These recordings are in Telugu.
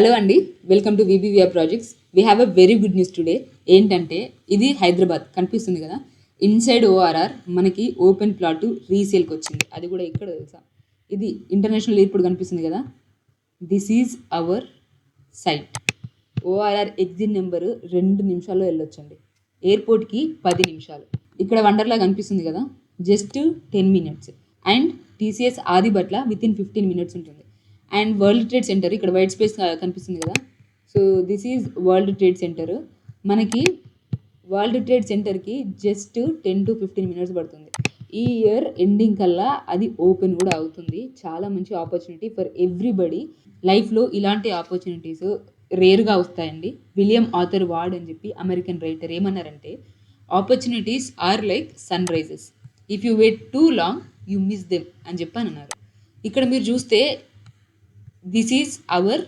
హలో అండి, welcome to VBVR projects. We have a very good news today. ఏంటంటే ఇది హైదరాబాద్ కనిపిస్తుంది కదా, ఇన్సైడ్ ఓఆర్ఆర్ మనకి ఓపెన్ ప్లాట్ రీసేల్కి వచ్చింది. అది కూడా ఇక్కడ తెలుసా, ఇది ఇంటర్నేషనల్ ఎయిర్పోర్ట్ కనిపిస్తుంది కదా, this is our site. ORR exit number 2 నిమిషాల్లో వెళ్ళొచ్చండి, ఎయిర్పోర్ట్కి 10 నిమిషాలు. ఇక్కడ వండర్లా కనిపిస్తుంది కదా, just 10 minutes. And TCS Adibatla within 15 minutes ఉంటుంది. అండ్ వరల్డ్ ట్రేడ్ సెంటర్ ఇక్కడ వైట్ స్పేస్ కనిపిస్తుంది కదా, so this is world trade centre. మనకి వరల్డ్ ట్రేడ్ సెంటర్కి జస్ట్ 10 to 15 minutes పడుతుంది. ఈ ఇయర్ ఎండింగ్ కల్లా అది ఓపెన్ కూడా అవుతుంది. చాలా మంచి ఆపర్చునిటీ ఫర్ ఎవ్రీబడి. లైఫ్లో ఇలాంటి ఆపర్చునిటీస్ రేర్గా వస్తాయండి. విలియం ఆథర్ వార్డ్ అని చెప్పి అమెరికన్ రైటర్ ఏమన్నారంటే, opportunities are like sun rises, if you wait too long you miss them అని చెప్పి అని అన్నారు. ఇక్కడ మీరు చూస్తే this is our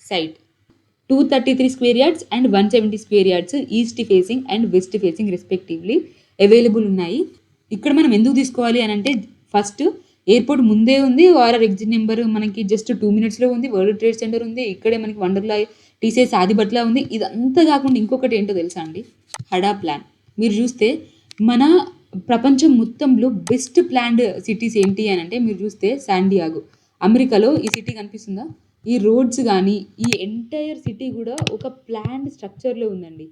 site. 233 square yards and 170 square yards east facing and west facing respectively available ఉన్నాయి. ఇక్కడ మనం ఎందుకు తీసుకోవాలి అని అంటే, ఫస్ట్ ఎయిర్పోర్ట్ ముందే ఉంది, ఓఆర్ఆర్ ఎగ్జిట్ నెంబర్ మనకి జస్ట్ 2 minutesలో ఉంది, వరల్డ్ ట్రేడ్ సెంటర్ ఉంది, ఇక్కడే మనకి వండర్లా టీసీఎస్ ఆదిబట్ల ఉంది. ఇదంతా కాకుండా ఇంకొకటి ఏంటో తెలుసా అండి, హడా ప్లాన్. మీరు చూస్తే మన ప్రపంచం మొత్తంలో బెస్ట్ ప్లాన్డ్ సిటీస్ ఏంటి అని అంటే, మీరు చూస్తే శాండియాగో అమెరికాలో ఈ సిటీ కనిపిస్తుందా, ఈ రోడ్స్ కానీ ఈ ఎంటైర్ సిటీ కూడా ఒక ప్లాన్డ్ స్ట్రక్చర్లో ఉందండి.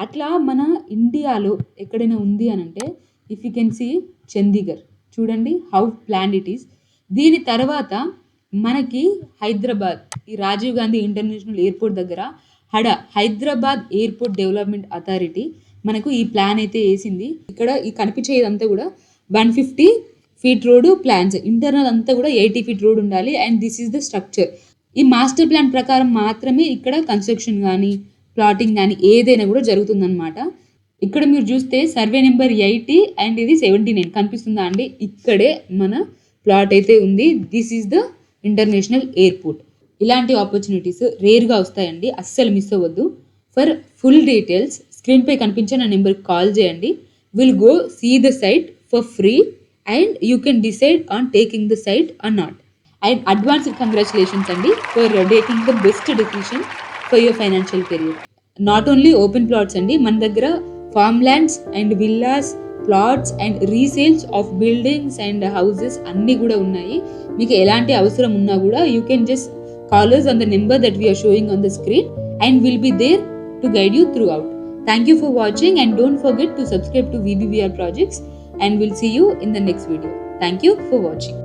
అట్లా మన ఇండియాలో ఎక్కడైనా ఉంది అని అంటే, if you can see Chandigarh, చూడండి హౌ ప్లాన్డ్ ఇట్ ఈస్. దీని తర్వాత మనకి హైదరాబాద్, ఈ రాజీవ్ గాంధీ ఇంటర్నేషనల్ ఎయిర్పోర్ట్ దగ్గర హైదరాబాద్ ఎయిర్పోర్ట్ డెవలప్మెంట్ అథారిటీ మనకు ఈ ప్లాన్ అయితే వేసింది. ఇక్కడ ఈ కనిపించేదంతా కూడా 150 feet రోడ్ ప్లాన్స్, ఇంటర్నల్ అంతా కూడా 80 feet రోడ్ ఉండాలి. And this is the structure. ఈ మాస్టర్ ప్లాన్ ప్రకారం మాత్రమే ఇక్కడ కన్స్ట్రక్షన్ కానీ ప్లాటింగ్ కానీ ఏదైనా కూడా జరుగుతుందన్నమాట. ఇక్కడ మీరు చూస్తే సర్వే నెంబర్ 80 అండ్ ఇది 79 కనిపిస్తుందా అండి, ఇక్కడే మన ప్లాట్ అయితే ఉంది. This is the international airport. ఇలాంటి ఆపర్చునిటీస్ రేర్గా వస్తాయండి, అస్సలు మిస్ అవ్వద్దు. ఫర్ ఫుల్ డీటెయిల్స్ స్క్రీన్పై కనిపించిన నెంబర్కి కాల్ చేయండి. Will go see the site for free and you can decide on taking the site or not. And advanced congratulations అండి for taking the best decision for your financial career. Not only open plots అండి, మన దగ్గర farm lands and villas, plots and resales of buildings and houses అన్నీ కూడా ఉన్నాయి. మీకు ఎలాంటి అవసరం ఉన్నా కూడా you can just call us on the number that we are showing on the screen and we'll be there to guide you throughout. Thank you for watching and don't forget to subscribe to VBVR Projects and we'll see you in the next video. Thank you for watching.